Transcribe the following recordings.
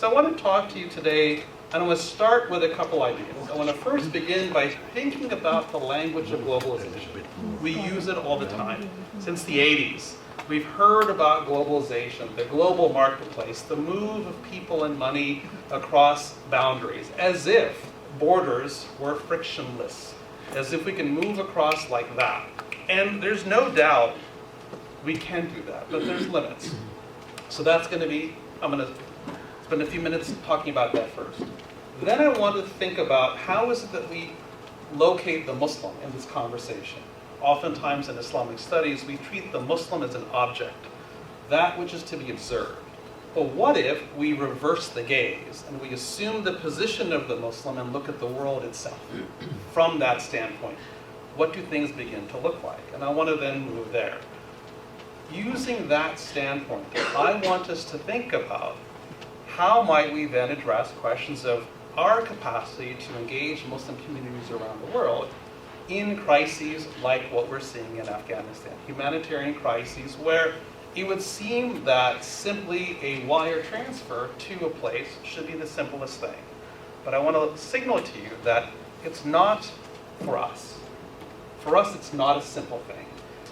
So I want to talk to you today, and I want to start with a couple ideas. I want to first begin by thinking about the language of globalization. We use it all the time. Since the 80s, we've heard about globalization, the global marketplace, the move of people and money across boundaries, as if borders were frictionless, as if we can move across like that. And there's no doubt we can do that, but there's limits. So that's going to be, I'm going to spend a few minutes talking about that first. Then I want to think about how is it that we locate the Muslim in this conversation. Oftentimes in Islamic studies, we treat the Muslim as an object, that which is to be observed. But what if we reverse the gaze and we assume the position of the Muslim and look at the world itself from that standpoint? What do things begin to look like? And I want to then move there. Using that standpoint, I want us to think about how might we then address questions of our capacity to engage Muslim communities around the world in crises like what we're seeing in Afghanistan, humanitarian crises where it would seem that simply a wire transfer to a place should be the simplest thing. But I want to signal to you that it's not for us. For us, it's not a simple thing.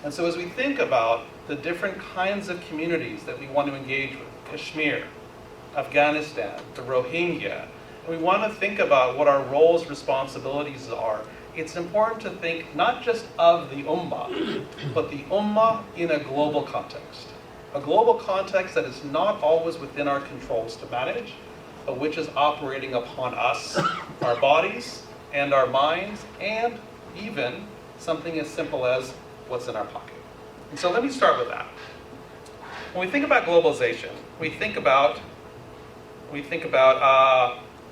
And so as we think about the different kinds of communities that we want to engage with, Kashmir, Afghanistan, the Rohingya, and we want to think about what our roles, responsibilities are, it's important to think not just of the Ummah, but the Ummah in a global context. A global context that is not always within our controls to manage, but which is operating upon us, our bodies, and our minds, and even something as simple as what's in our pocket. And so let me start with that. When we think about globalization, we think about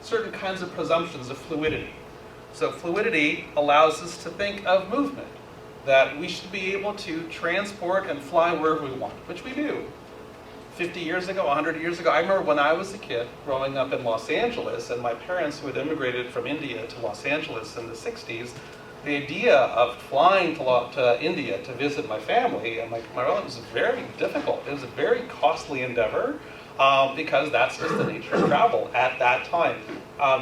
certain kinds of presumptions of fluidity. So fluidity allows us to think of movement, that we should be able to transport and fly wherever we want, which we do. 50 years ago, 100 years ago, I remember when I was a kid growing up in Los Angeles, and my parents who had immigrated from India to Los Angeles in the 60s, the idea of flying to India to visit my family and my relatives was very difficult. It was a very costly endeavor because that's just the nature of travel at that time.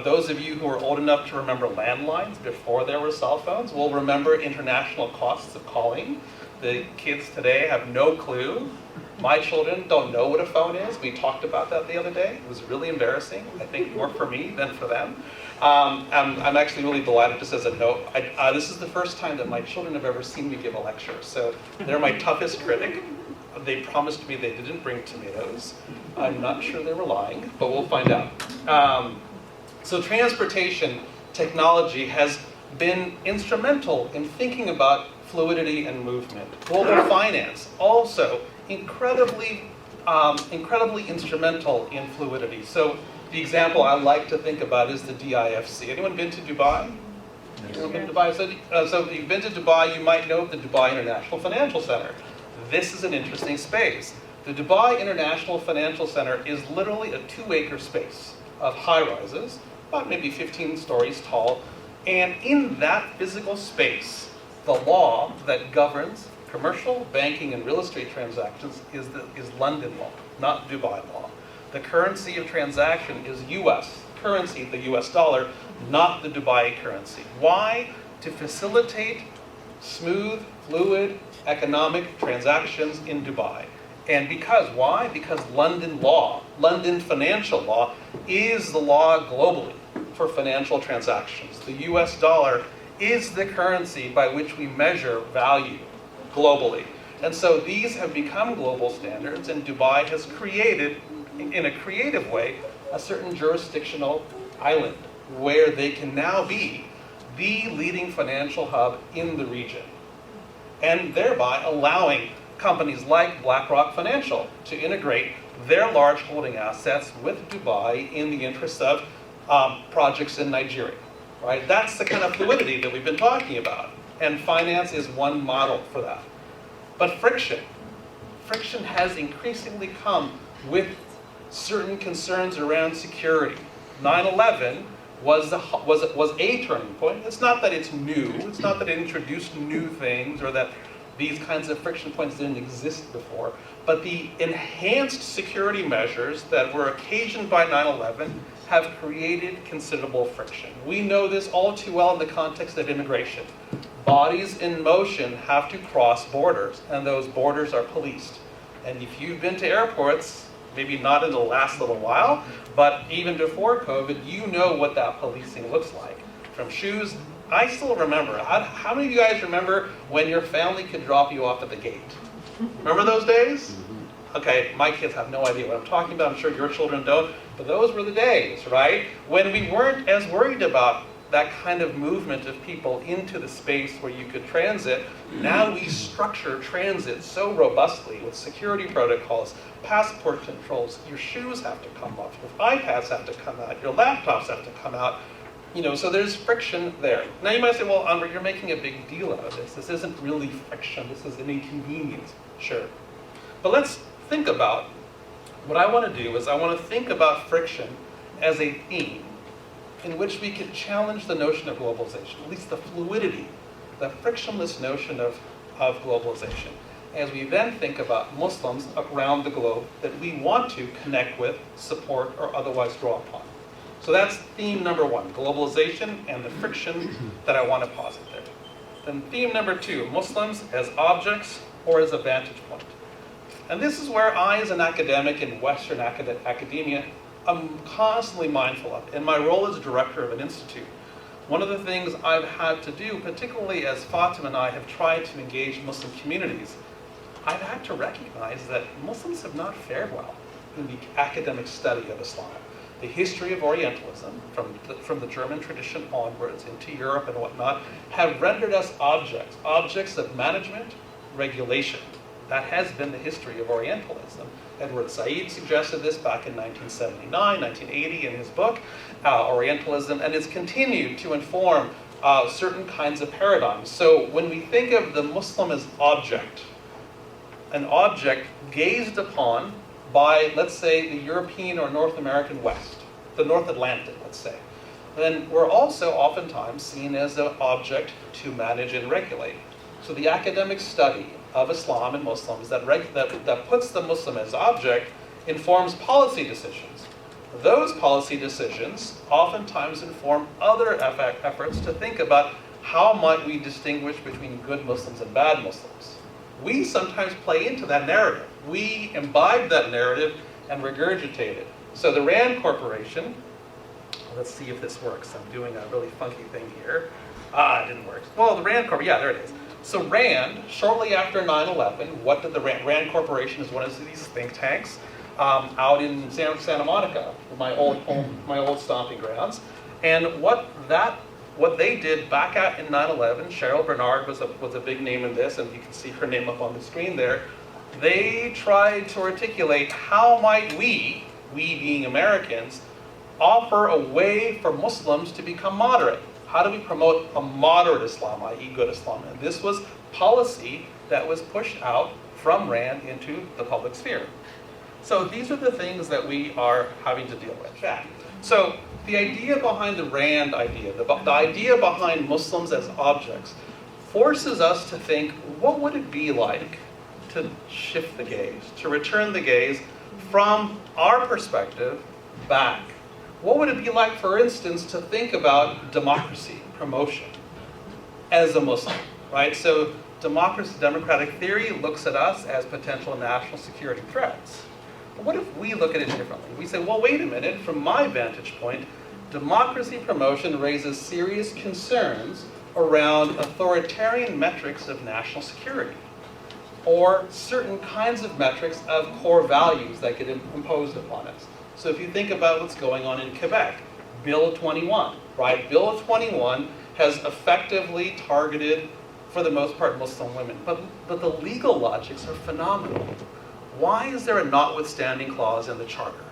Those of you who are old enough to remember landlines before there were cell phones will remember international costs of calling. The kids today have no clue. My children don't know what a phone is. We talked about that the other day. It was really embarrassing, I think more for me than for them. I'm actually really delighted, just as a note, this is the first time that my children have ever seen me give a lecture. So they're my toughest critic. They promised me they didn't bring tomatoes. I'm not sure they were lying, but we'll find out. So transportation technology has been instrumental in thinking about fluidity and movement. Global finance also incredibly instrumental in fluidity. So the example I like to think about is the DIFC. Anyone been to Dubai? Anyone been to Dubai? So if you've been to Dubai, you might know the Dubai International Financial Center. This is an interesting space. The Dubai International Financial Center is literally a 2-acre space of high-rises, about maybe 15 stories tall. And in that physical space, the law that governs commercial, banking, and real estate transactions is London law, not Dubai law. The currency of transaction is US currency, the US dollar, not the Dubai currency. Why? To facilitate smooth, fluid, economic transactions in Dubai. And why? Because London law, London financial law, is the law globally for financial transactions. The US dollar is the currency by which we measure value globally. And so these have become global standards, and Dubai has created, in a creative way, a certain jurisdictional island where they can now be the leading financial hub in the region, and thereby allowing companies like BlackRock Financial to integrate their large holding assets with Dubai in the interest of projects in Nigeria. Right? That's the kind of fluidity that we've been talking about. And finance is one model for that. But friction has increasingly come with certain concerns around security. 9/11 was a turning point. It's not that it's new. It's not that it introduced new things or that these kinds of friction points didn't exist before. But the enhanced security measures that were occasioned by 9/11 have created considerable friction. We know this all too well in the context of immigration. Bodies in motion have to cross borders, and those borders are policed. And if you've been to airports, maybe not in the last little while, but even before COVID, you know what that policing looks like. From shoes, I still remember. How many of you guys remember when your family could drop you off at the gate? Remember those days? Okay, my kids have no idea what I'm talking about. I'm sure your children don't. But those were the days, right? When we weren't as worried about that kind of movement of people into the space where you could transit. Now we structure transit so robustly with security protocols, passport controls. Your shoes have to come off, your iPads have to come out, your laptops have to come out. So there's friction there. Now you might say, well, Anver, you're making a big deal out of this. This isn't really friction, this is an inconvenience. Sure. But let's think about, what I want to do is I want to think about friction as a theme in which we could challenge the notion of globalization, at least the fluidity, the frictionless notion of globalization, as we then think about Muslims around the globe that we want to connect with, support, or otherwise draw upon. So that's theme number one, globalization and the friction that I want to posit there. Then theme number two, Muslims as objects or as a vantage point. And this is where I, as an academic in Western academia, I'm constantly mindful of. In my role as director of an institute, one of the things I've had to do, particularly as Fatima and I have tried to engage Muslim communities, I've had to recognize that Muslims have not fared well in the academic study of Islam. The history of Orientalism, from the German tradition onwards into Europe and whatnot, have rendered us objects of management, regulation. That has been the history of Orientalism. Edward Said suggested this back in 1979, 1980 in his book, Orientalism, and it's continued to inform certain kinds of paradigms. So when we think of the Muslim as object, an object gazed upon by, let's say, the European or North American West, the North Atlantic, let's say, then we're also oftentimes seen as an object to manage and regulate. So the academic study of Islam and Muslims that puts the Muslim as object informs policy decisions. Those policy decisions oftentimes inform other efforts to think about how might we distinguish between good Muslims and bad Muslims. We sometimes play into that narrative. We imbibe that narrative and regurgitate it. So the RAND Corporation, let's see if this works. I'm doing a really funky thing here. It didn't work. Well, the RAND Corporation, yeah, there it is. So RAND, shortly after 9/11, what did the RAND Corporation is one of these think tanks out in Santa Monica, my old stomping grounds. And what they did back out in 9/11, Cheryl Bernard was a big name in this, and you can see her name up on the screen there. They tried to articulate how might we being Americans, offer a way for Muslims to become moderate. How do we promote a moderate Islam, i.e. good Islam? And this was policy that was pushed out from RAND into the public sphere. So these are the things that we are having to deal with. So the idea behind the RAND idea, the idea behind Muslims as objects, forces us to think, what would it be like to shift the gaze, to return the gaze from our perspective back? What would it be like, for instance, to think about democracy, promotion, as a Muslim, right? So democratic theory looks at us as potential national security threats. But what if we look at it differently? We say, well, wait a minute, from my vantage point, democracy promotion raises serious concerns around authoritarian metrics of national security, or certain kinds of metrics of core values that get imposed upon us. So if you think about what's going on in Quebec, Bill 21, right? Bill 21 has effectively targeted, for the most part, Muslim women. But the legal logics are phenomenal. Why is there a notwithstanding clause in the charter?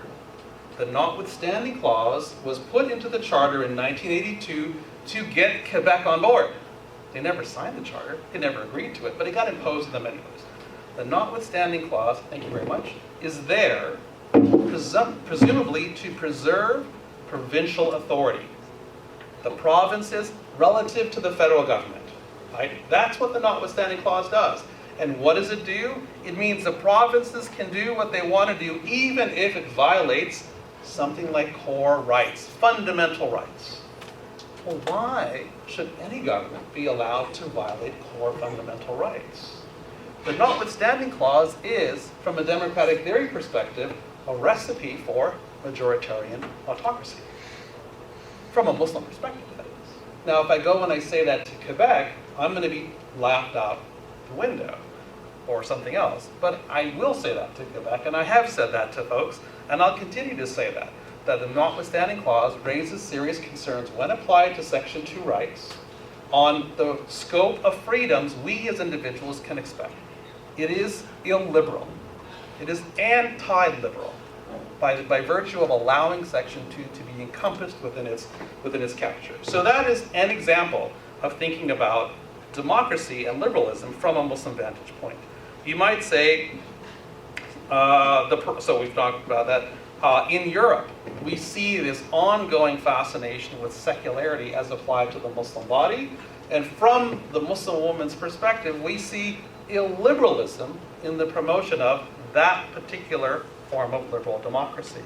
The notwithstanding clause was put into the charter in 1982 to get Quebec on board. They never signed the charter, they never agreed to it, but it got imposed on them anyways. The notwithstanding clause, thank you very much, is there presumably to preserve provincial authority. The provinces relative to the federal government, right? That's what the notwithstanding clause does. And what does it do? It means the provinces can do what they want to do, even if it violates something like core rights, fundamental rights. Well, why should any government be allowed to violate core fundamental rights? The Notwithstanding clause is, from a democratic theory perspective, a recipe for majoritarian autocracy. From a Muslim perspective, that is. Now, if I go and I say that to Quebec, I'm going to be laughed out the window or something else. But I will say that to Quebec, and I have said that to folks, and I'll continue to say that the Notwithstanding clause raises serious concerns when applied to Section 2 rights on the scope of freedoms we as individuals can expect. It is illiberal. It is anti-liberal by virtue of allowing Section 2 to be encompassed within its capture. So that is an example of thinking about democracy and liberalism from a Muslim vantage point. You might say, so we've talked about that. In Europe, we see this ongoing fascination with secularity as applied to the Muslim body. And from the Muslim woman's perspective, we see illiberalism in the promotion of that particular form of liberal democracy.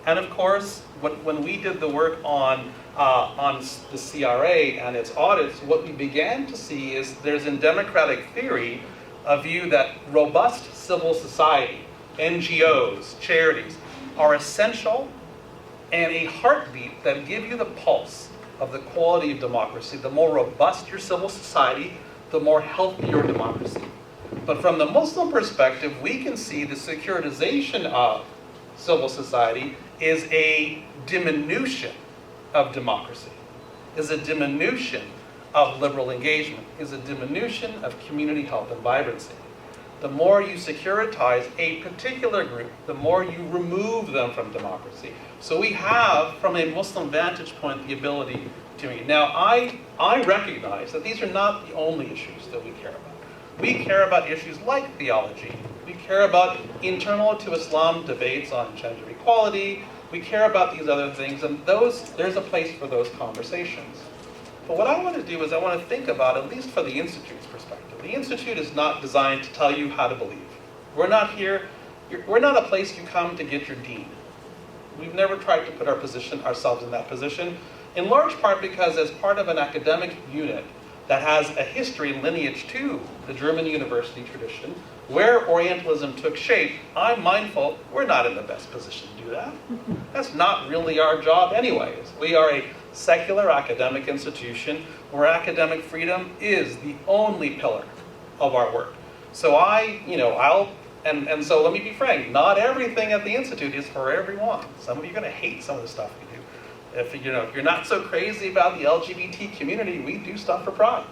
And of course, when we did the work on the CRA and its audits, what we began to see is there's in democratic theory a view that robust civil society, NGOs, charities, are essential and a heartbeat that give you the pulse of the quality of democracy. The more robust your civil society, the more healthy your democracy. But from the Muslim perspective, we can see the securitization of civil society is a diminution of democracy, is a diminution of liberal engagement, is a diminution of community health and vibrancy. The more you securitize a particular group, the more you remove them from democracy. So we have, from a Muslim vantage point, the ability to meet. Now, I recognize that these are not the only issues that we care about. We care about issues like theology. We care about internal to Islam debates on gender equality. We care about these other things, and there's a place for those conversations. But what I want to do is I want to think about, at least for the Institute's perspective. The Institute is not designed to tell you how to believe. We're not a place you come to get your dean. We've never tried to put ourselves in that position, in large part because as part of an academic unit that has a history and lineage to the German university tradition, where Orientalism took shape, I'm mindful we're not in the best position to do that. That's not really our job anyways. We are a secular academic institution where academic freedom is the only pillar of our work. So so let me be frank, not everything at the Institute is for everyone. Some of you are going to hate some of the stuff we do. If you're not so crazy about the LGBT community, we do stuff for pride.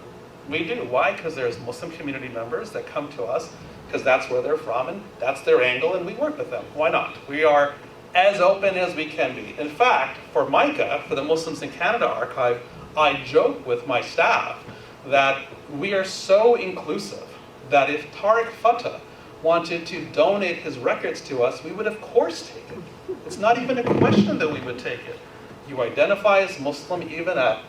We do. Why? Because there's Muslim community members that come to us because that's where they're from and that's their angle, and we work with them. Why not? We are as open as we can be. In fact, for MICA, for the Muslims in Canada archive, I joke with my staff that we are so inclusive that if Tariq Fatah wanted to donate his records to us, we would of course take it. It's not even a question that we would take it. You identify as Muslim, even a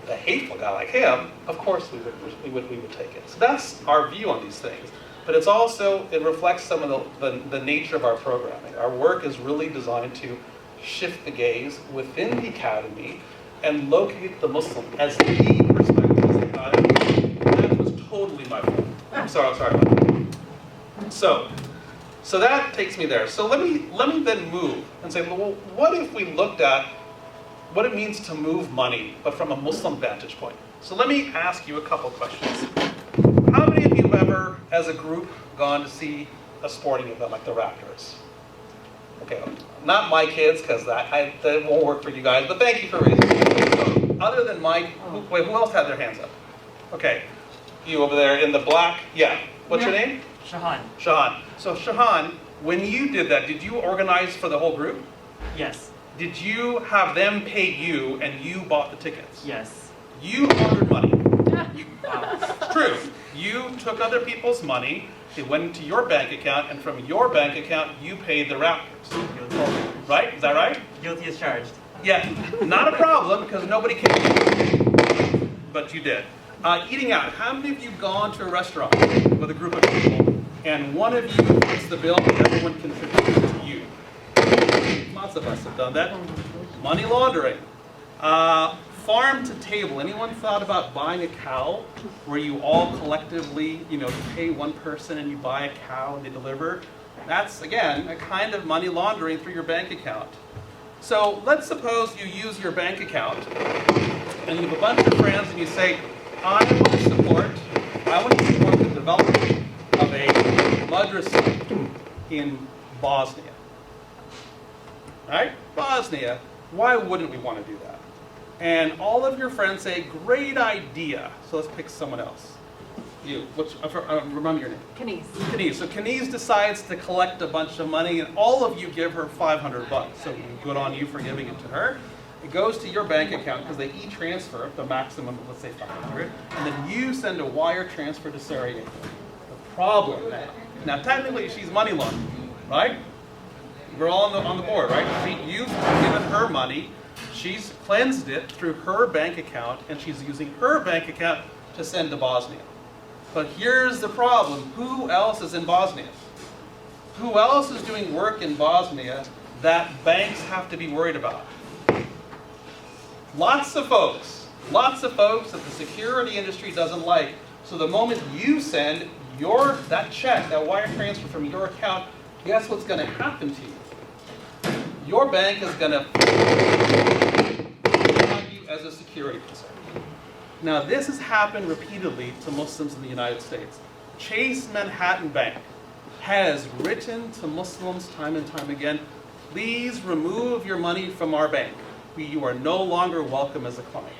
hateful guy like him, of course we would take it. So that's our view on these things. But it's also, it reflects some of the nature of our programming. Our work is really designed to shift the gaze within the academy and locate the Muslim as the perspective of the academy. That was totally my fault. I'm sorry about that. So that takes me there. So let me then move and say, well, what if we looked at what it means to move money, but from a Muslim vantage point? So let me ask you a couple questions. How many of you have ever, as a group, gone to see a sporting event like the Raptors? Okay, not my kids, because that won't work for you guys, but thank you for raising it. So, other than Mike, who else had their hands up? Okay, you over there in the black, yeah. What's your name? Shahan. Shahan. So Shahan, when you did that, did you organize for the whole group? Yes. Did you have them pay you and you bought the tickets? Yes. You laundered money. True. You took other people's money, it went into your bank account, and from your bank account, you paid the Raptors. Right? Is that right? Guilty as charged. Yeah. Not a problem, because nobody can. But you did. Eating out. How many of you have gone to a restaurant with a group of people and one of you puts the bill and everyone contributes to you? Lots of us have done that. Money laundering. Farm to table. Anyone thought about buying a cow where you all collectively, you pay one person and you buy a cow and they deliver? That's, again, a kind of money laundering through your bank account. So let's suppose you use your bank account and you have a bunch of friends and you say, I want to support the development of a madrasa in Bosnia. Right? Bosnia. Why wouldn't we want to do that? And all of your friends say, great idea. So let's pick someone else. You. Remember your name. Kenise. So Kenise decides to collect a bunch of money, and all of you give her $500. So good on you for giving it to her. It goes to your bank account because they e-transfer the maximum of, let's say, $500, and then you send a wire transfer to Sarajevo. The problem now technically she's money laundering, right? We're all on the board, right? You've given her money. She's cleansed it through her bank account, and she's using her bank account to send to Bosnia. But here's the problem. Who else is in Bosnia? Who else is doing work in Bosnia that banks have to be worried about? Lots of folks that the security industry doesn't like. So the moment you send that check, that wire transfer from your account, guess what's going to happen to you? Your bank is going to have you as a security concern. Now, this has happened repeatedly to Muslims in the United States. Chase Manhattan Bank has written to Muslims time and time again, please remove your money from our bank. You are no longer welcome as a client.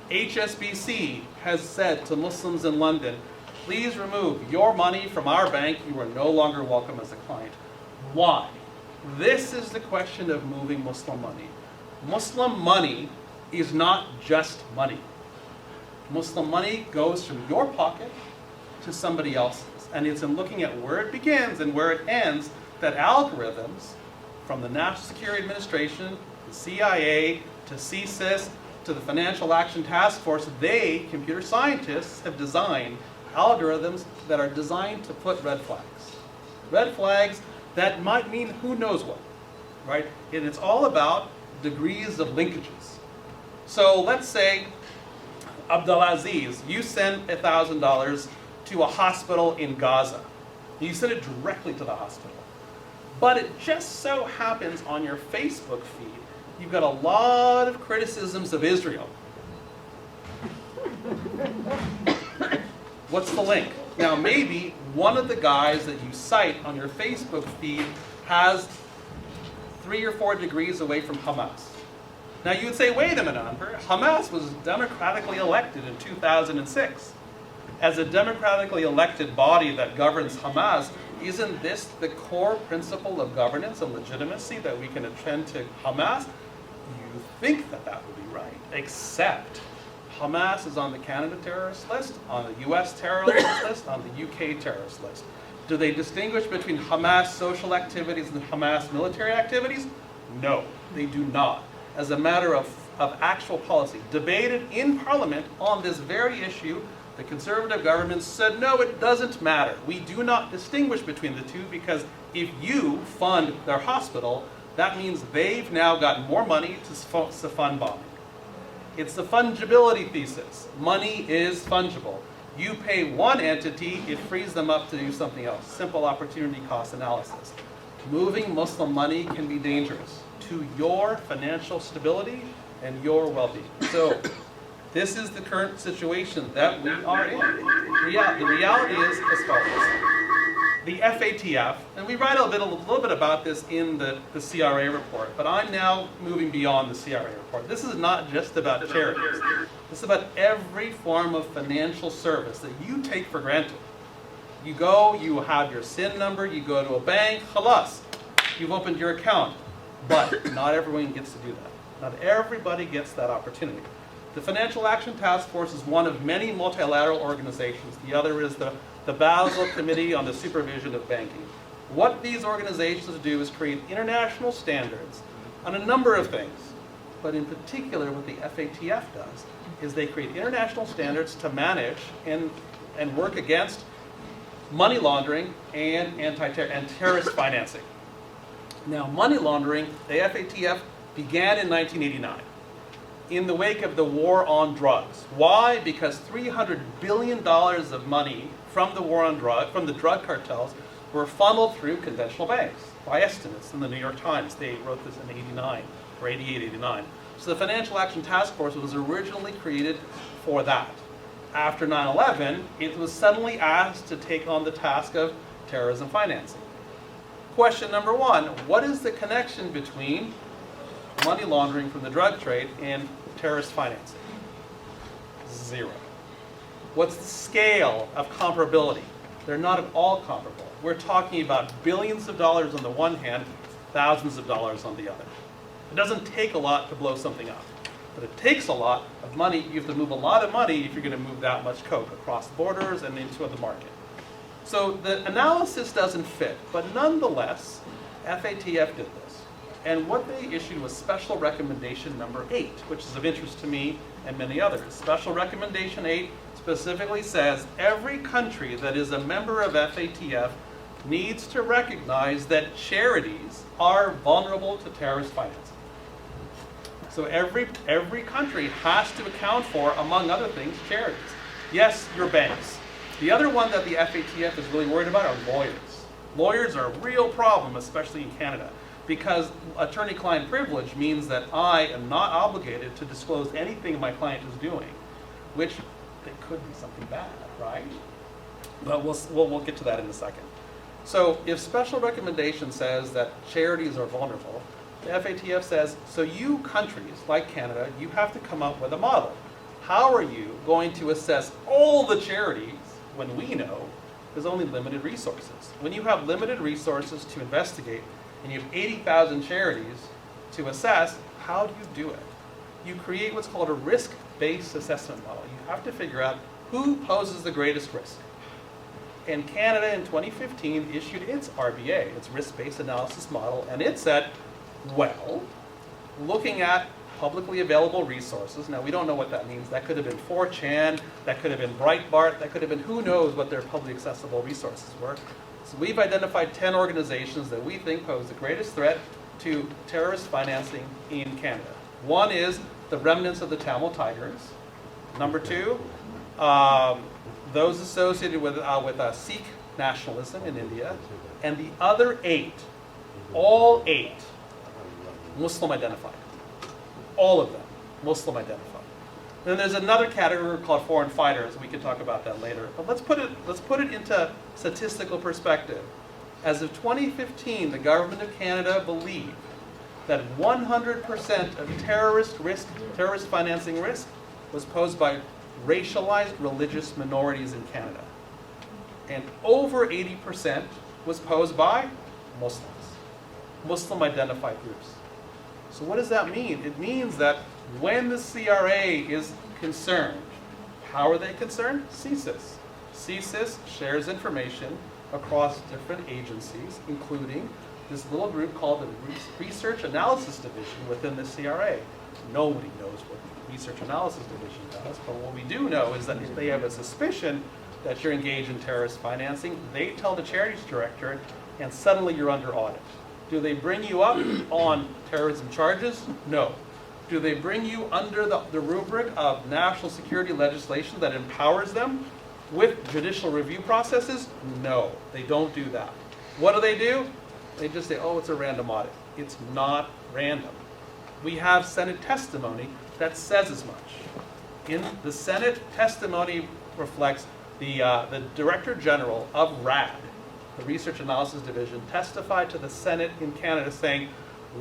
HSBC has said to Muslims in London, please remove your money from our bank. You are no longer welcome as a client. Why? This is the question of moving Muslim money. Muslim money is not just money. Muslim money goes from your pocket to somebody else's. And it's in looking at where it begins and where it ends that algorithms from the National Security Administration, the CIA, to CSIS, to the Financial Action Task Force, computer scientists, have designed algorithms that are designed to put red flags. Red flags that might mean who knows what, right? And it's all about degrees of linkages. So let's say, Abdulaziz, you send $1,000 to a hospital in Gaza. You send it directly to the hospital. But it just so happens on your Facebook feed, you've got a lot of criticisms of Israel. What's the link? Now, maybe one of the guys that you cite on your Facebook feed has 3 or 4 degrees away from Hamas. Now, you would say, wait a minute, Anver, Hamas was democratically elected in 2006. As a democratically elected body that governs Hamas, isn't this the core principle of governance and legitimacy that we can attend to Hamas? You think that would be right, except Hamas is on the Canada terrorist list, on the US terrorist list, on the UK terrorist list. Do they distinguish between Hamas social activities and Hamas military activities? No, they do not. As a matter of actual policy, debated in Parliament on this very issue, the Conservative government said, no, it doesn't matter. We do not distinguish between the two because if you fund their hospital, that means they've now got more money to fund bombing. It's the fungibility thesis. Money is fungible. You pay one entity, it frees them up to do something else. Simple opportunity cost analysis. Moving Muslim money can be dangerous to your financial stability and your well-being. So this is the current situation that we are in. The reality is as follows. The FATF, and we write a little bit about this in the CRA report, but I'm now moving beyond the CRA report. This is not just about charities. This is about every form of financial service that you take for granted. You go, you have your SIN number, you go to a bank, halas, you've opened your account. But not everyone gets to do that. Not everybody gets that opportunity. The Financial Action Task Force is one of many multilateral organizations. The other is the Basel Committee on the Supervision of Banking. What these organizations do is create international standards on a number of things. but in particular what the FATF does is they create international standards to manage and work against money laundering and terrorist financing. Now, money laundering, the FATF began in 1989 in the wake of the war on drugs. Why? Because $300 billion of money from the war on drugs, from the drug cartels, were funneled through conventional banks by estimates in the New York Times. They wrote this in 89 or 88, 89. So the Financial Action Task Force was originally created for that. After 9/11, it was suddenly asked to take on the task of terrorism financing. Question number one, what is the connection between money laundering from the drug trade and terrorist financing? Zero. What's the scale of comparability? They're not at all comparable. We're talking about billions of dollars on the one hand, thousands of dollars on the other. It doesn't take a lot to blow something up, but it takes a lot of money. You have to move a lot of money if you're going to move that much coke across borders and into the market. So the analysis doesn't fit, but nonetheless, FATF did this. And what they issued was Special Recommendation number 8, which is of interest to me and many others. Special Recommendation 8 specifically says every country that is a member of FATF needs to recognize that charities are vulnerable to terrorist financing. So every country has to account for, among other things, charities. Yes, your banks. The other one that the FATF is really worried about are lawyers. Lawyers are a real problem, especially in Canada, because attorney-client privilege means that I am not obligated to disclose anything my client is doing, which it could be something bad, right? But we'll get to that in a second. So if Special Recommendation says that charities are vulnerable, the FATF says, so you countries like Canada, you have to come up with a model. How are you going to assess all the charities when we know there's only limited resources? When you have limited resources to investigate and you have 80,000 charities to assess, how do you do it? You create what's called a risk-based assessment model. You have to figure out who poses the greatest risk. And Canada in 2015 issued its RBA, its risk-based analysis model, and it said, well, looking at publicly available resources, now we don't know what that means. That could have been 4chan, that could have been Breitbart, that could have been who knows what their publicly accessible resources were. So we've identified 10 organizations that we think pose the greatest threat to terrorist financing in Canada. One is the remnants of the Tamil Tigers. Number two, those associated with Sikh nationalism in India. And the other 8, all 8, Muslim identified. All of them, Muslim identified. Then there's another category called foreign fighters. We can talk about that later. But let's put it into statistical perspective. As of 2015, the government of Canada believed that 100% of terrorist financing risk was posed by racialized religious minorities in Canada. And over 80% was posed by Muslims, Muslim identified groups. So what does that mean? It means that when the CRA is concerned, how are they concerned? CSIS. CSIS shares information across different agencies, including this little group called the Research Analysis Division within the CRA. Nobody knows what the Research Analysis Division does, but what we do know is that if they have a suspicion that you're engaged in terrorist financing, they tell the charities director, and suddenly you're under audit. Do they bring you up on terrorism charges? No. Do they bring you under the rubric of national security legislation that empowers them with judicial review processes? No, they don't do that. What do? They just say, oh, it's a random audit. It's not random. We have Senate testimony that says as much. In the Senate testimony reflects the Director General of RAD, the Research Analysis Division, testified to the Senate in Canada saying,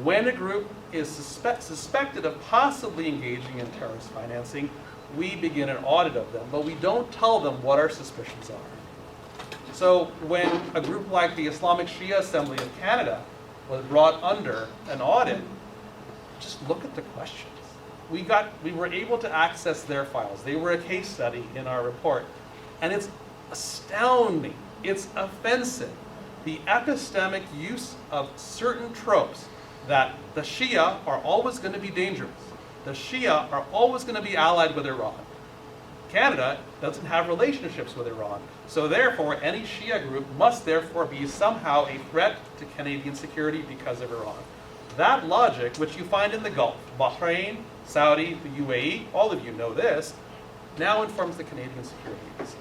when a group is suspected of possibly engaging in terrorist financing, we begin an audit of them, but we don't tell them what our suspicions are. So when a group like the Islamic Shia Assembly of Canada was brought under an audit, just look at the questions. We were able to access their files. They were a case study in our report. And it's astounding. It's offensive. The epistemic use of certain tropes that the Shia are always going to be dangerous. The Shia are always going to be allied with Iran. Canada doesn't have relationships with Iran. So therefore, any Shia group must therefore be somehow a threat to Canadian security because of Iran. That logic, which you find in the Gulf, Bahrain, Saudi, the UAE, all of you know this, now informs the Canadian security agencies.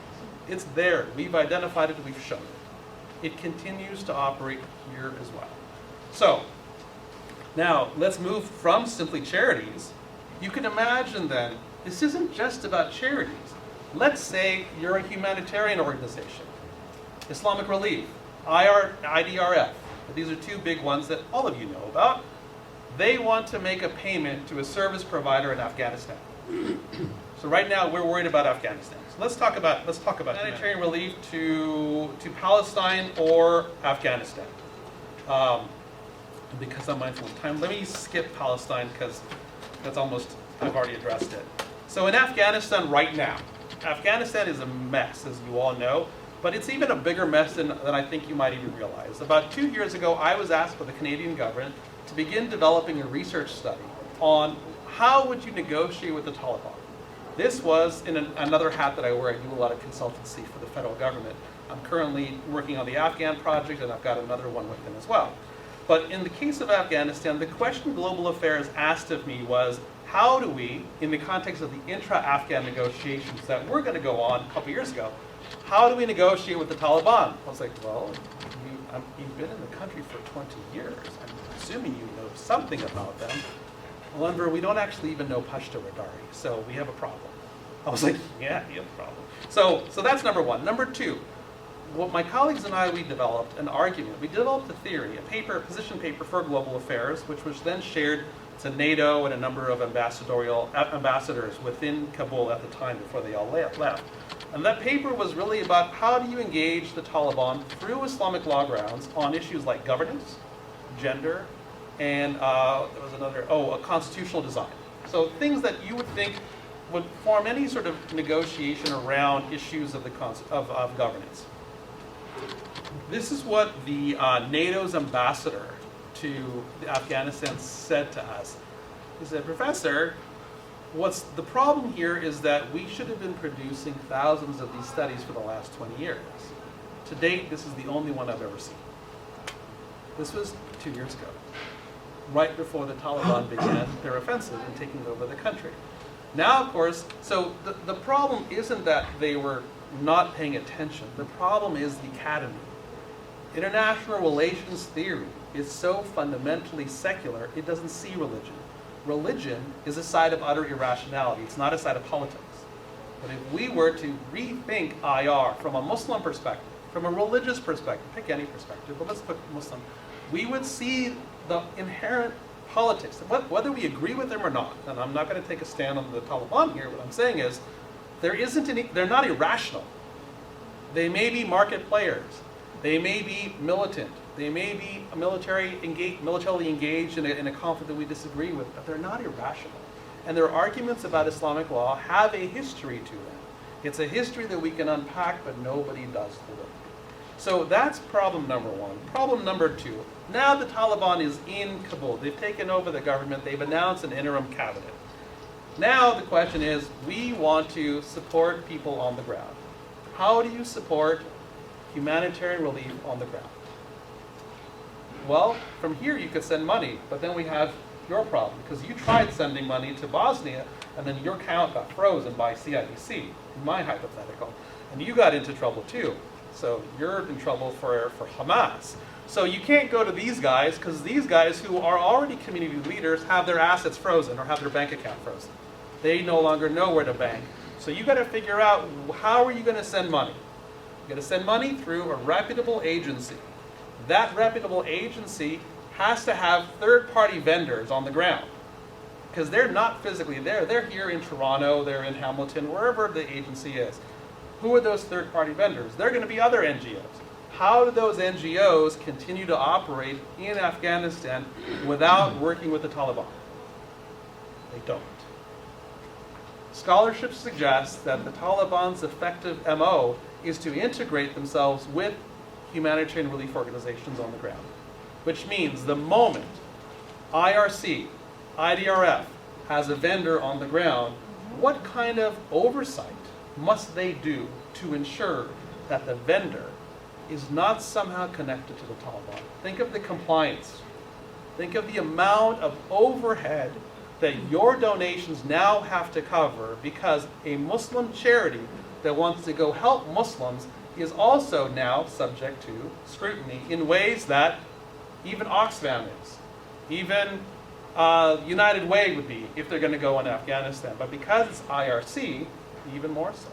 It's there. We've identified it. We've shown it. It continues to operate here as well. So now let's move from simply charities. You can imagine then, this isn't just about charities. Let's say you're a humanitarian organization, Islamic Relief, IDRF. These are two big ones that all of you know about. They want to make a payment to a service provider in Afghanistan. So right now we're worried about Afghanistan. So let's talk about humanitarian relief to Palestine or Afghanistan. Because I'm mindful of time, let me skip Palestine because that's almost, I've already addressed it. So in Afghanistan right now, Afghanistan is a mess, as you all know, but it's even a bigger mess than I think you might even realize. About 2 years ago, I was asked by the Canadian government to begin developing a research study on how would you negotiate with the Taliban. This was in another hat that I wear. I do a lot of consultancy for the federal government. I'm currently working on the Afghan project, and I've got another one with them as well. But in the case of Afghanistan, the question Global Affairs asked of me was, how do we, in the context of the intra-Afghan negotiations that were going to go on a couple years ago, how do we negotiate with the Taliban? I was like, well, you've been in the country for 20 years. I'm assuming you know something about them. Well, Anver, we don't actually even know Pashto or Dari, so we have a problem. I was like, yeah, you have a problem. So that's number one. Number two, what my colleagues and I, we developed an argument. We developed a theory, a position paper for Global Affairs, which was then shared to NATO and a number of ambassadors within Kabul at the time before they all left. And that paper was really about how do you engage the Taliban through Islamic law grounds on issues like governance, gender, and there was another, a constitutional design. So things that you would think would form any sort of negotiation around issues of governance. This is what the NATO's ambassador to Afghanistan said to us. He said, Professor, what's the problem here is that we should have been producing thousands of these studies for the last 20 years. To date, this is the only one I've ever seen. This was 2 years ago, right before the Taliban began their offensive in taking over the country. Now, of course, so the problem isn't that they were not paying attention. The problem is the academy. International relations theory is so fundamentally secular, it doesn't see religion. Religion is a side of utter irrationality. It's not a side of politics. But if we were to rethink IR from a Muslim perspective, from a religious perspective, pick any perspective, but let's put Muslim, we would see the inherent politics, whether we agree with them or not. And I'm not going to take a stand on the Taliban here. What I'm saying is, they're not irrational. They may be market players. They may be militant. They may be militarily engaged in a conflict that we disagree with, but they're not irrational. And their arguments about Islamic law have a history to them. It's a history that we can unpack, but nobody does for them. So that's problem number one. Problem number two, now the Taliban is in Kabul. They've taken over the government. They've announced an interim cabinet. Now the question is, we want to support people on the ground. How do you support humanitarian relief on the ground? Well, from here you could send money, but then we have your problem, because you tried sending money to Bosnia, and then your account got frozen by CIBC, in my hypothetical, and you got into trouble too. So you're in trouble for Hamas. So you can't go to these guys, because these guys who are already community leaders have their assets frozen or have their bank account frozen. They no longer know where to bank. So you got to figure out, how are you going to send money? You're going to send money through a reputable agency. That reputable agency has to have third-party vendors on the ground, because they're not physically there. They're here in Toronto, they're in Hamilton, wherever the agency is. Who are those third-party vendors? They're going to be other NGOs. How do those NGOs continue to operate in Afghanistan without working with the Taliban? They don't. Scholarship suggests that the Taliban's effective MO is to integrate themselves with humanitarian relief organizations on the ground, which means the moment IRC, IDRF has a vendor on the ground, what kind of oversight must they do to ensure that the vendor is not somehow connected to the Taliban? Think of the compliance. Think of the amount of overhead that your donations now have to cover because a Muslim charity that wants to go help Muslims is also now subject to scrutiny in ways that even Oxfam is, even United Way would be if they're going to go in Afghanistan. But because it's IRC, even more so.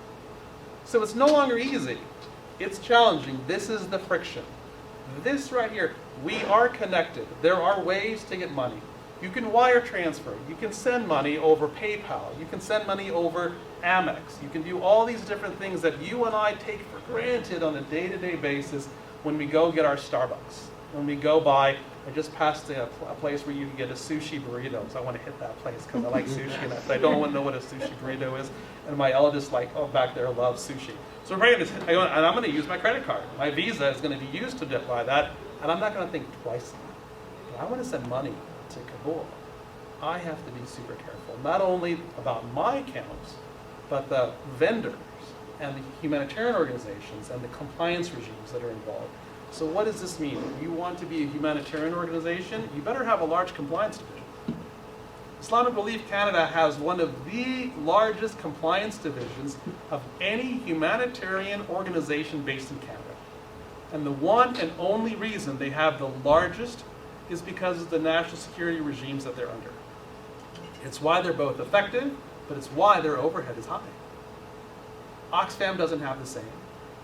So it's no longer easy. It's challenging. This is the friction. This right here, we are connected. There are ways to get money. You can wire transfer. You can send money over PayPal. You can send money over Amex. You can do all these different things that you and I take for granted on a day-to-day basis when we go get our Starbucks. When we go by, I just passed a place where you can get a sushi burrito. So I want to hit that place because I like sushi and I don't want to know what a sushi burrito is. And my eldest, back there loves sushi. So I'm going to use my credit card. My Visa is going to be used to buy that, and I'm not going to think twice about it. If I want to send money to Kabul, I have to be super careful, not only about my accounts, but the vendors and the humanitarian organizations and the compliance regimes that are involved. So what does this mean? If you want to be a humanitarian organization, you better have a large compliance division. Islamic Relief Canada has one of the largest compliance divisions of any humanitarian organization based in Canada. And the one and only reason they have the largest is because of the national security regimes that they're under. It's why they're both effective, but it's why their overhead is high. Oxfam doesn't have the same.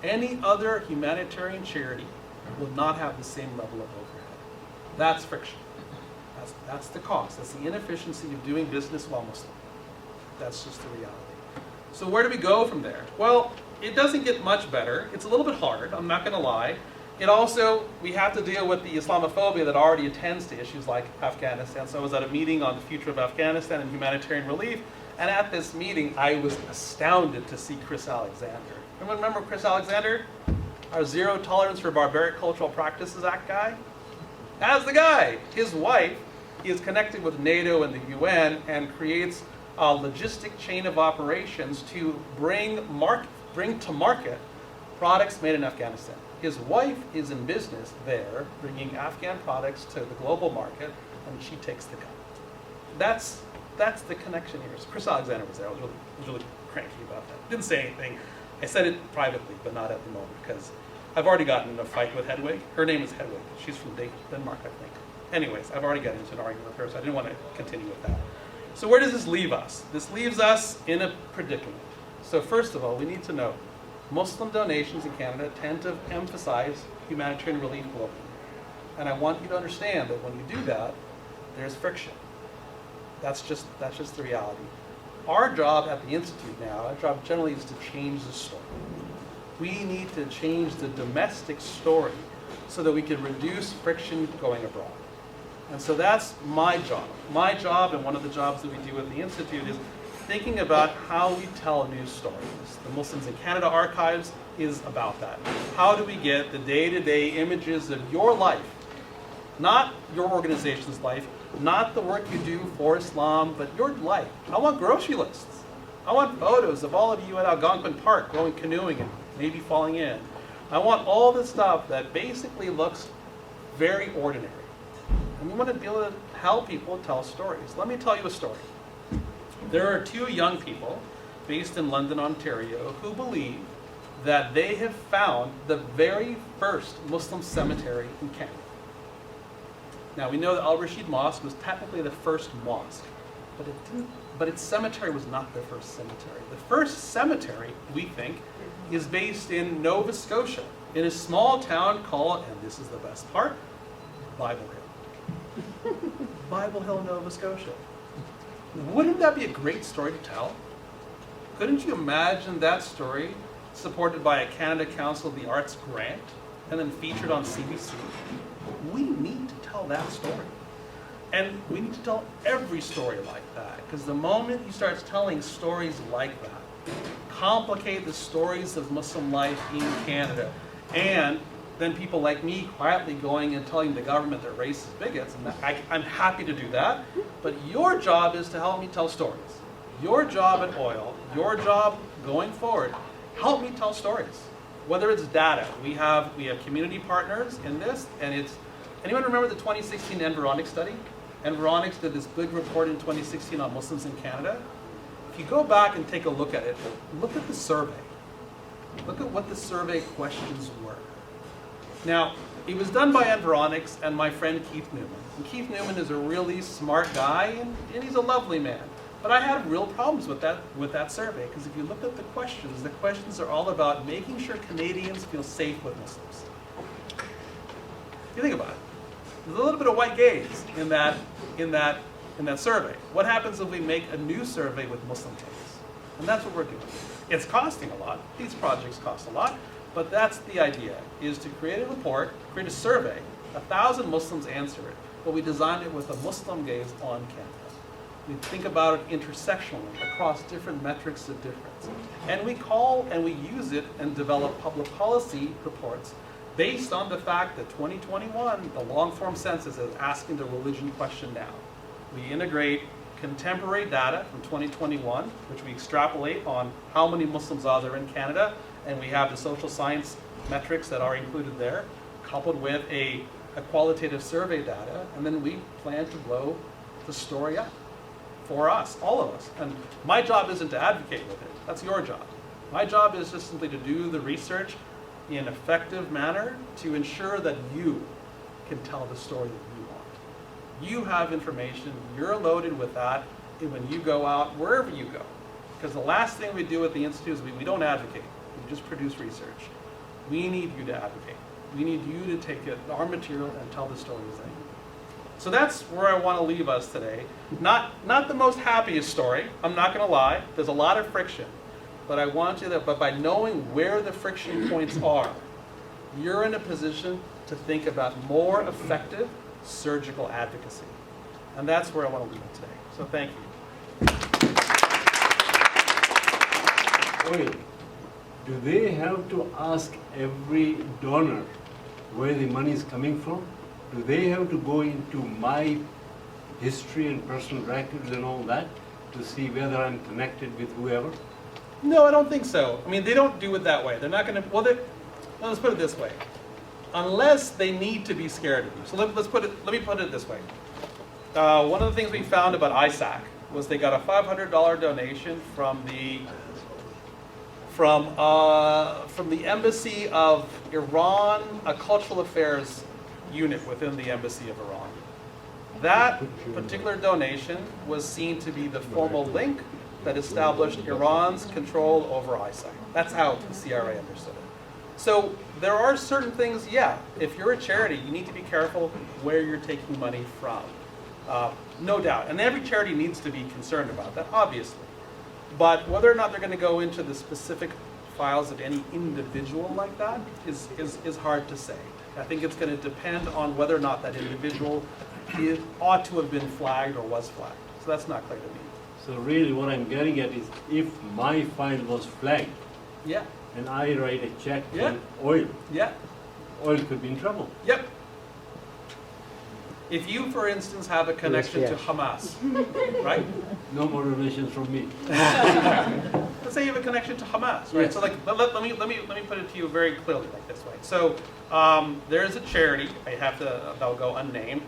Any other humanitarian charity will not have the same level of overhead. That's friction. That's the cost. That's the inefficiency of doing business while Muslim. That's just the reality. So where do we go from there? Well, it doesn't get much better. It's a little bit hard, I'm not going to lie. It also, we have to deal with the Islamophobia that already attends to issues like Afghanistan. So I was at a meeting on the future of Afghanistan and humanitarian relief, and at this meeting, I was astounded to see Chris Alexander. Remember Chris Alexander? Our Zero Tolerance for Barbaric Cultural Practices Act guy? That's the guy. His wife is connected with NATO and the UN and creates a logistic chain of operations to bring to market products made in Afghanistan. His wife is in business there, bringing Afghan products to the global market, and she takes the cut. That's the connection here. So Chris Alexander was there. I was really cranky about that. Didn't say anything. I said it privately, but not at the moment, because I've already gotten in a fight with Hedwig. Her name is Hedwig. She's from Denmark, I think. Anyways, I've already gotten into an argument with her, so I didn't want to continue with that. So where does this leave us? This leaves us in a predicament. So first of all, we need to know Muslim donations in Canada tend to emphasize humanitarian relief globally. And I want you to understand that when you do that, there's friction. That's just the reality. Our job at the Institute now, our job generally is to change the story. We need to change the domestic story so that we can reduce friction going abroad. And so that's my job. My job, and one of the jobs that we do at the Institute, is thinking about how we tell news stories. The Muslims in Canada Archives is about that. How do we get the day-to-day images of your life, not your organization's life, not the work you do for Islam, but your life. I want grocery lists. I want photos of all of you at Algonquin Park going canoeing and maybe falling in. I want all the stuff that basically looks very ordinary. And we want to be able to help people tell stories. Let me tell you a story. There are two young people based in London, Ontario, who believe that they have found the very first Muslim cemetery in Canada. Now, we know that Al-Rashid Mosque was technically the first mosque, but its cemetery was not the first cemetery. The first cemetery, we think, is based in Nova Scotia, in a small town called, and this is the best part, Bible Hill. Bible Hill, Nova Scotia. Wouldn't that be a great story to tell? Couldn't you imagine that story supported by a Canada Council of the Arts grant and then featured on CBC? We need to tell that story. And we need to tell every story like that, because the moment you start telling stories like that, complicate the stories of Muslim life in Canada, and than people like me quietly going and telling the government they're racist bigots. And I'm happy to do that. But your job is to help me tell stories. Your job at OIL, your job going forward, help me tell stories. Whether it's data, we have community partners in this, and it's, anyone remember the 2016 Environics study? Environics did this big report in 2016 on Muslims in Canada. If you go back and take a look at it, look at the survey. Look at what the survey questions were. Now, it was done by Environics and my friend Keith Newman. And Keith Newman is a really smart guy, and he's a lovely man. But I had real problems with that survey, because if you look at the questions are all about making sure Canadians feel safe with Muslims. You think about it. There's a little bit of white gaze in that survey. What happens if we make a new survey with Muslim case? And that's what we're doing. It's costing a lot. These projects cost a lot. But that's the idea, is to create a report, create a survey. 1,000 Muslims answer it. But we designed it with a Muslim gaze on Canada. We think about it intersectionally across different metrics of difference. And we use it and develop public policy reports based on the fact that 2021, the long-form census is asking the religion question now. We integrate contemporary data from 2021, which we extrapolate on how many Muslims are there in Canada, and we have the social science metrics that are included there, coupled with a qualitative survey data, and then we plan to blow the story up for us, all of us. And my job isn't to advocate with it, that's your job. My job is just simply to do the research in an effective manner to ensure that you can tell the story that you want. You have information, you're loaded with that when you go out, wherever you go. Because the last thing we do at the Institute is we don't advocate, we just produce research. We need you to advocate. We need you to take our material and tell the stories that you want. So that's where I want to leave us today. Not the most happiest story, I'm not going to lie. There's a lot of friction. But I want you to, but by knowing where the friction points are, you're in a position to think about more effective surgical advocacy. And that's where I want to leave it today. So thank you. Wait, do they have to ask every donor where the money is coming from? Do they have to go into my history and personal records and all that to see whether I'm connected with whoever? No, I don't think so. I mean, they don't do it that way. They're not going to, well, let's put it this way. Unless they need to be scared of you. So let me put it this way. One of the things we found about ISAC was they got a $500 donation from the Embassy of Iran, a cultural affairs unit within the Embassy of Iran. That particular donation was seen to be the formal link that established Iran's control over ISAC. That's how the CRA understood it. So there are certain things, yeah, if you're a charity, you need to be careful where you're taking money from. No doubt. And every charity needs to be concerned about that, obviously. But whether or not they're going to go into the specific files of any individual like that is hard to say. I think it's going to depend on whether or not that individual ought to have been flagged or was flagged. So that's not clear to me. So really what I'm getting at is if my file was flagged, yeah, and I write a check yeah. to oil, yeah, oil could be in trouble. Yep. If you, for instance, have a connection to Hamas, right? No more donations from me. Let's say you have a connection to Hamas, right? Yes. So, like, let me put it to you very clearly, like this way. So, there's a charity, that'll go unnamed,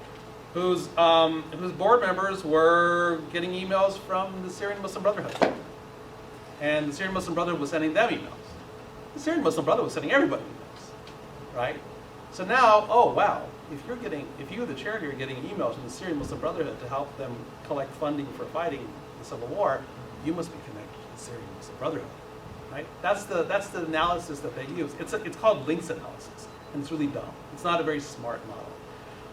whose board members were getting emails from the Syrian Muslim Brotherhood, and the Syrian Muslim Brotherhood was sending them emails. The Syrian Muslim Brotherhood was sending everybody emails, right? So now, oh wow. If you, the charity, are getting emails from the Syrian Muslim Brotherhood to help them collect funding for fighting the civil war, you must be connected to the Syrian Muslim Brotherhood, right? That's the analysis that they use. It's called links analysis, and it's really dumb. It's not a very smart model.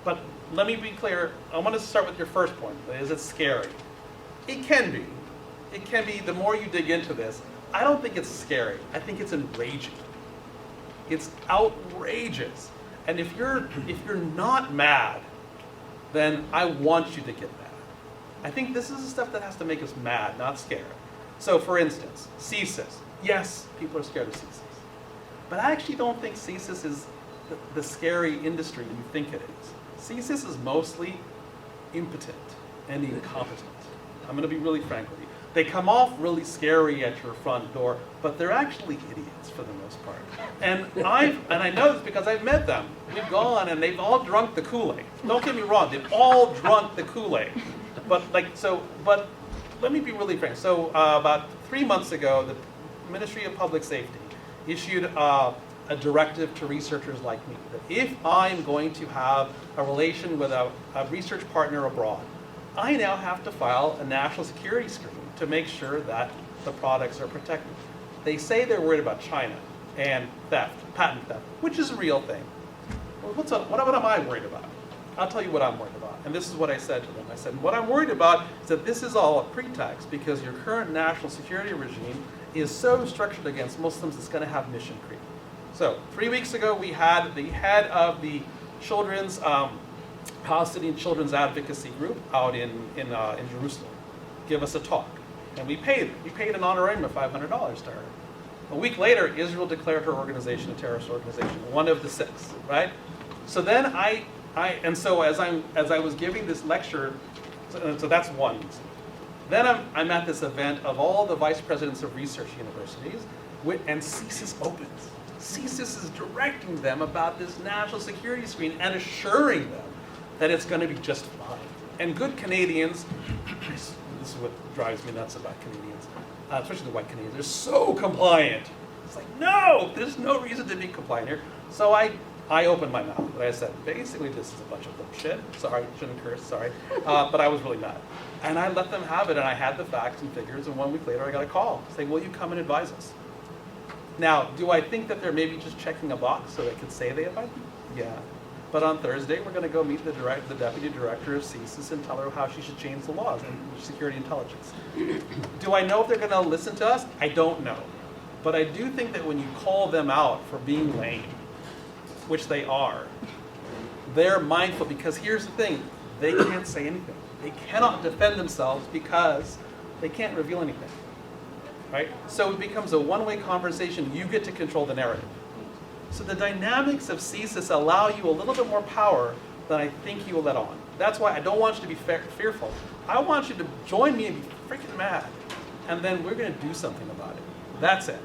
But let me be clear. I want to start with your first point. Is it scary? It can be. It can be. The more you dig into this, I don't think it's scary. I think it's enraging. It's outrageous. And if you're not mad, then I want you to get mad. I think this is the stuff that has to make us mad, not scared. So for instance, CSIS. Yes, people are scared of CSIS. But I actually don't think CSIS is the scary industry you think it is. CSIS is mostly impotent and incompetent. I'm going to be really frank with you. They come off really scary at your front door, but they're actually idiots for the most part. And I know this because I've met them. We've gone and they've all drunk the Kool-Aid. Don't get me wrong, they've all drunk the Kool-Aid. But let me be really frank. So about 3 months ago, the Ministry of Public Safety issued a directive to researchers like me that if I'm going to have a relation with a research partner abroad, I now have to file a national security screen to make sure that the products are protected. They say they're worried about China and theft, patent theft, which is a real thing. Well, what am I worried about? I'll tell you what I'm worried about. And this is what I said to them. I said, what I'm worried about is that this is all a pretext because your current national security regime is so structured against Muslims, it's going to have mission creep. So 3 weeks ago, we had the head of the children's Palestinian Children's Advocacy Group out in Jerusalem give us a talk. And we paid an honorarium of $500 to her. A week later, Israel declared her organization a terrorist organization, one of the 6, right? So then as I was giving this lecture, so that's one. Then I'm at this event of all the vice presidents of research universities, and CSIS opens. CSIS is directing them about this national security screen and assuring them that it's going to be just fine. And good Canadians, this is what drives me nuts about Canadians, especially the white Canadians, they're so compliant. It's like, no, there's no reason to be compliant here. So I opened my mouth, but I said, basically this is a bunch of bullshit. Sorry, shouldn't curse, sorry. But I was really mad. And I let them have it, and I had the facts and figures, and 1 week later I got a call saying, will you come and advise us? Now, do I think that they're maybe just checking a box so they could say they advise me? Yeah. But on Thursday, we're going to go meet the deputy director of CSIS and tell her how she should change the laws and security intelligence. Do I know if they're going to listen to us? I don't know. But I do think that when you call them out for being lame, which they are, they're mindful because here's the thing, they can't say anything. They cannot defend themselves because they can't reveal anything, right? So it becomes a one-way conversation. You get to control the narrative. So the dynamics of CSIS allow you a little bit more power than I think you will let on. That's why I don't want you to be fearful. I want you to join me and be freaking mad. And then we're going to do something about it. That's it.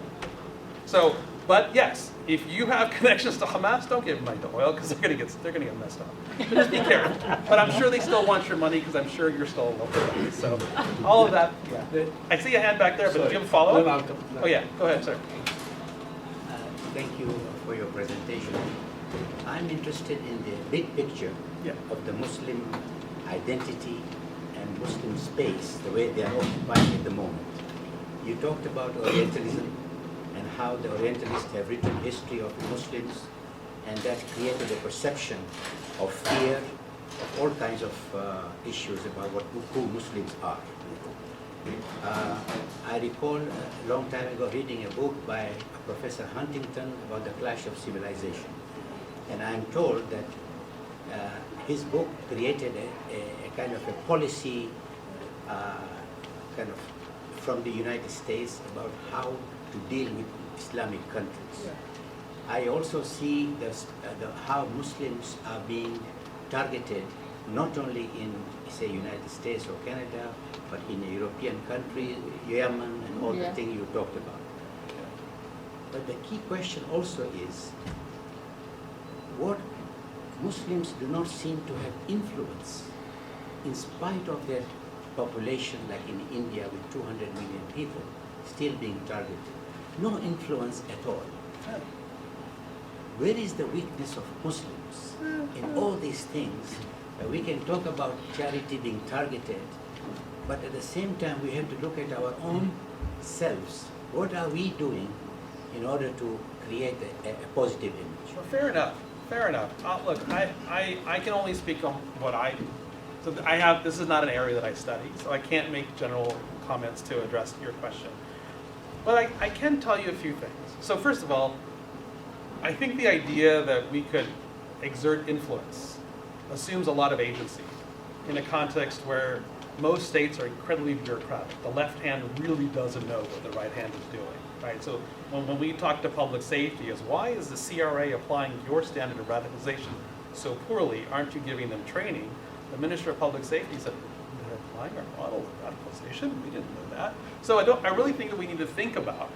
So, but yes, if you have connections to Hamas, don't give them money to oil because they're going to get messed up. So just be careful. But I'm sure they still want your money because I'm sure you're still a local company. So all of that, yeah. I see a hand back there, but do you have a follow-up? No. Oh yeah, go ahead, sir. Thank you for your presentation. I'm interested in the big picture of the Muslim identity and Muslim space, the way they are occupied at the moment. You talked about Orientalism and how the Orientalists have written history of Muslims, and that created a perception of fear, of all kinds of issues about who Muslims are. I recall a long time ago reading a book by Professor Huntington about the clash of civilization. And I'm told that his book created a kind of a policy kind of from the United States about how to deal with Islamic countries. I also see how Muslims are being targeted not only in, say, United States or Canada, but in a European country, Yemen, and all the things you talked about. But the key question also is, what Muslims do not seem to have influence, in spite of their population, like in India with 200 million people, still being targeted. No influence at all. Where is the weakness of Muslims in all these things? We can talk about charity being targeted, but at the same time we have to look at our own selves. What are we doing in order to create a positive image? Well, fair enough. Fair enough. Look, I can only speak on what I. So this is not an area that I study, so I can't make general comments to address your question. But I can tell you a few things. So first of all, I think the idea that we could exert influence assumes a lot of agency in a context where most states are incredibly bureaucratic. The left hand really doesn't know what the right hand is doing, right? So when we talk to public safety is, why is the CRA applying your standard of radicalization so poorly? Aren't you giving them training? The Minister of Public Safety said, they're applying our model of radicalization? We didn't know that. So I really think that we need to think about,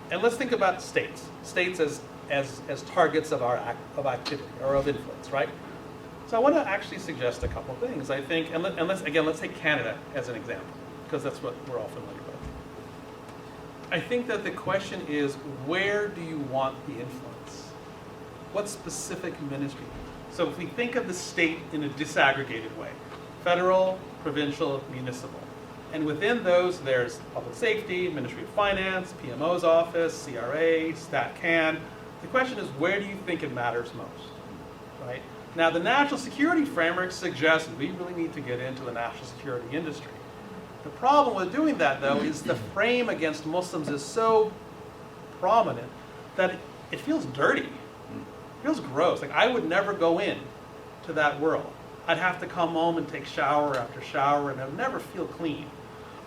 and let's think about states as targets of activity or of influence, right? So I want to actually suggest a couple things. I think, and let's take Canada as an example, because that's what we're all familiar with. I think that the question is, where do you want the influence? What specific ministry? So if we think of the state in a disaggregated way, federal, provincial, municipal. And within those, there's public safety, Ministry of Finance, PMO's office, CRA, StatCan. The question is, where do you think it matters most, right? Now, the national security framework suggests we really need to get into the national security industry. The problem with doing that, though, is the frame against Muslims is so prominent that it feels dirty. It feels gross. Like, I would never go in to that world. I'd have to come home and take shower after shower, and I would never feel clean.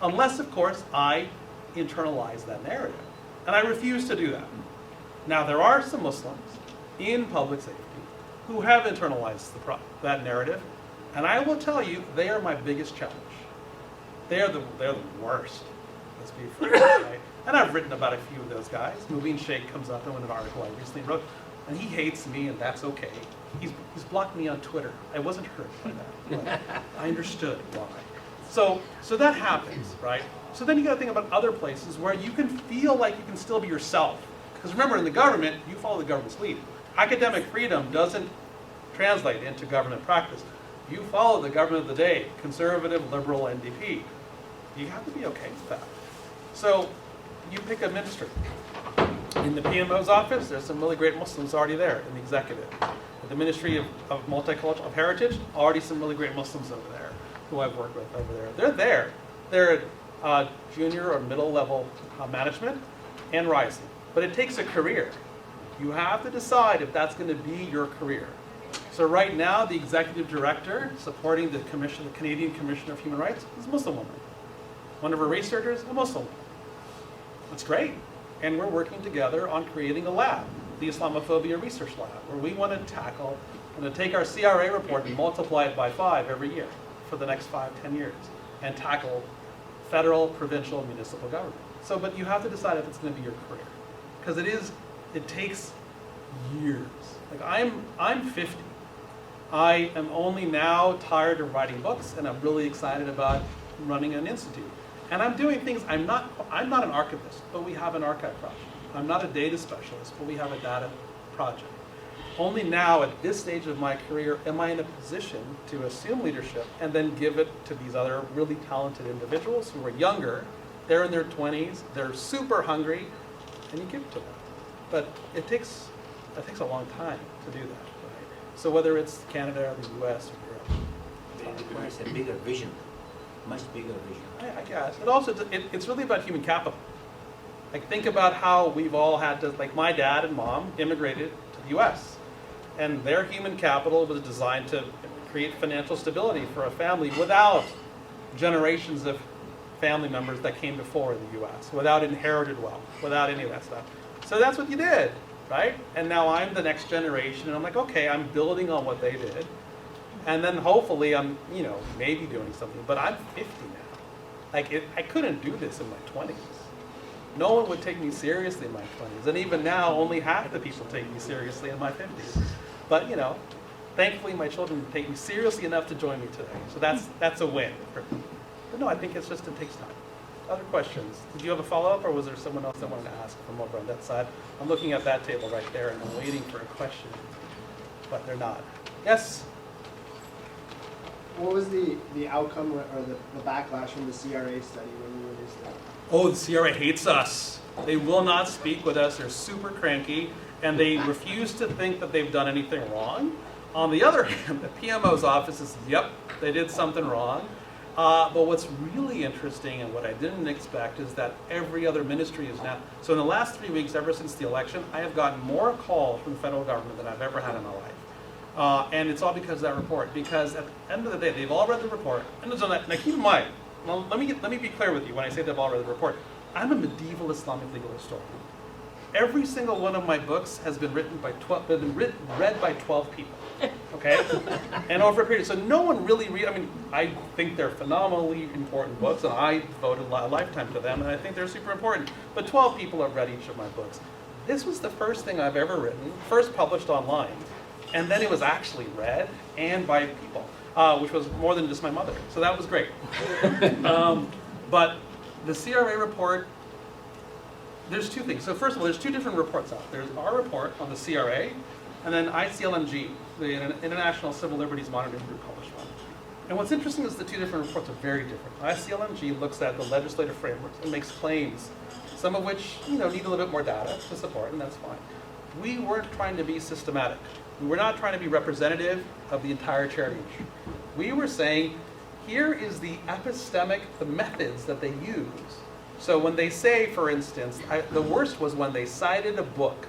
Unless, of course, I internalize that narrative. And I refuse to do that. Now, there are some Muslims in public safety who have internalized that narrative, and I will tell you, they are my biggest challenge. They're the worst. Let's be frank, right? And I've written about a few of those guys. Mubin Sheikh comes up in an article I recently wrote, and he hates me, and that's okay. He's blocked me on Twitter. I wasn't hurt by that. But I understood why. So that happens, right? So then you got to think about other places where you can feel like you can still be yourself. Because remember, in the government, you follow the government's lead. Academic freedom doesn't translate into government practice. You follow the government of the day, conservative, liberal, NDP. You have to be okay with that. So you pick a ministry. In the PMO's office, there's some really great Muslims already there in the executive. At the Ministry of Multicultural Heritage, already some really great Muslims over there who I've worked with over there. They're there. They're at junior or middle level management and rising. But it takes a career. You have to decide if that's going to be your career. So right now, the executive director supporting the commission, the Canadian Commission of Human Rights, is a Muslim woman. One of her researchers, a Muslim woman. That's great. And we're working together on creating a lab, the Islamophobia Research Lab, where we want to tackle, take our CRA report and multiply it by 5 every year for the next 5-10 years, and tackle federal, provincial, and municipal government. So, but you have to decide if it's going to be your career. Because it takes years. Like I'm 50. I am only now tired of writing books, and I'm really excited about running an institute. And I'm doing things, I'm not an archivist, but we have an archive project. I'm not a data specialist, but we have a data project. Only now, at this stage of my career, am I in a position to assume leadership and then give it to these other really talented individuals who are younger. They're in their 20s, they're super hungry, and you give it to them. But it takes a long time to do that. Right? So whether it's Canada or the US or Europe. It requires a bigger vision, much bigger vision. I guess. And also, it's really about human capital. Like, think about how we've all had to, like, my dad and mom immigrated to the US. And their human capital was designed to create financial stability for a family without generations of family members that came before in the US, without inherited wealth, without any of that stuff. So that's what you did, right? And now I'm the next generation, and I'm like, okay, I'm building on what they did. And then hopefully I'm, maybe doing something. But I'm 50 now. Like, I couldn't do this in my 20s. No one would take me seriously in my 20s. And even now, only half the people take me seriously in my 50s. But, thankfully my children take me seriously enough to join me today. So that's a win. But no, I think it takes time. Other questions? Did you have a follow-up, or was there someone else that wanted to ask from over on that side? I'm looking at that table right there, and I'm waiting for a question, but they're not. Yes? What was the outcome or the backlash from the CRA study when you released that? Oh, the CRA hates us. They will not speak with us. They're super cranky, and they refuse to think that they've done anything wrong. On the other hand, the PMO's office is, yep, they did something wrong. But what's really interesting and what I didn't expect is that every other ministry is now. So in the last 3 weeks, ever since the election, I have gotten more calls from the federal government than I've ever had in my life. And it's all because of that report. Because at the end of the day, they've all read the report. And now keep in mind, well, let me be clear with you when I say that I've all read the report. I'm a medieval Islamic legal historian. Every single one of my books has been read by 12 people, okay? And over a period, so no one really I think they're phenomenally important books, and I devoted a lifetime to them, and I think they're super important. But 12 people have read each of my books. This was the first thing I've ever written, first published online, and then it was actually read and by people, which was more than just my mother. So that was great. But the CRA report, there's two things. So first of all, there's two different reports out. There's our report on the CRA, and then ICLMG, the International Civil Liberties Monitoring Group, published one. And what's interesting is the two different reports are very different. ICLMG looks at the legislative frameworks and makes claims, some of which need a little bit more data to support, and that's fine. We weren't trying to be systematic. We were not trying to be representative of the entire charity industry. We were saying, here is the epistemic, the methods that they use. So when they say, for instance, the worst was when they cited a book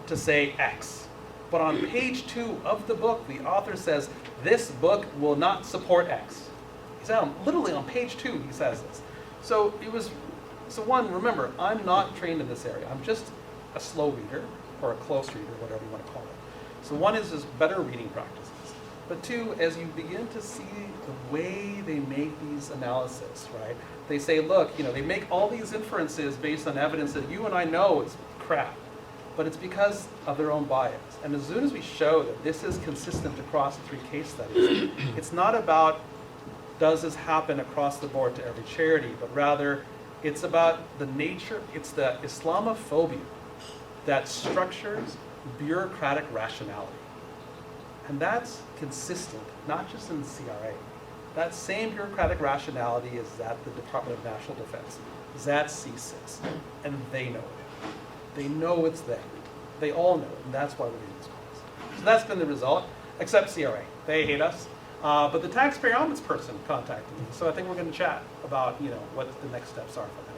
to say X. But on page 2 of the book, the author says, this book will not support X. He said, literally on page 2, he says this. So one, remember, I'm not trained in this area. I'm just a slow reader, or a close reader, whatever you want to call it. So one is just better reading practices. But two, as you begin to see the way they make these analyses, right? They say, look, they make all these inferences based on evidence that you and I know is crap. But it's because of their own bias. And as soon as we show that this is consistent across the 3 case studies, it's not about does this happen across the board to every charity, but rather it's about the nature, it's the Islamophobia that structures bureaucratic rationality. And that's consistent, not just in the CRA. That same bureaucratic rationality is at the Department of National Defense, is at CSIS, and they know it. They know it's there. They all know it, and that's why we're doing this class. So that's been the result, except CRA. They hate us. But the taxpayer ombudsperson contacted me, so I think we're going to chat about what the next steps are for that.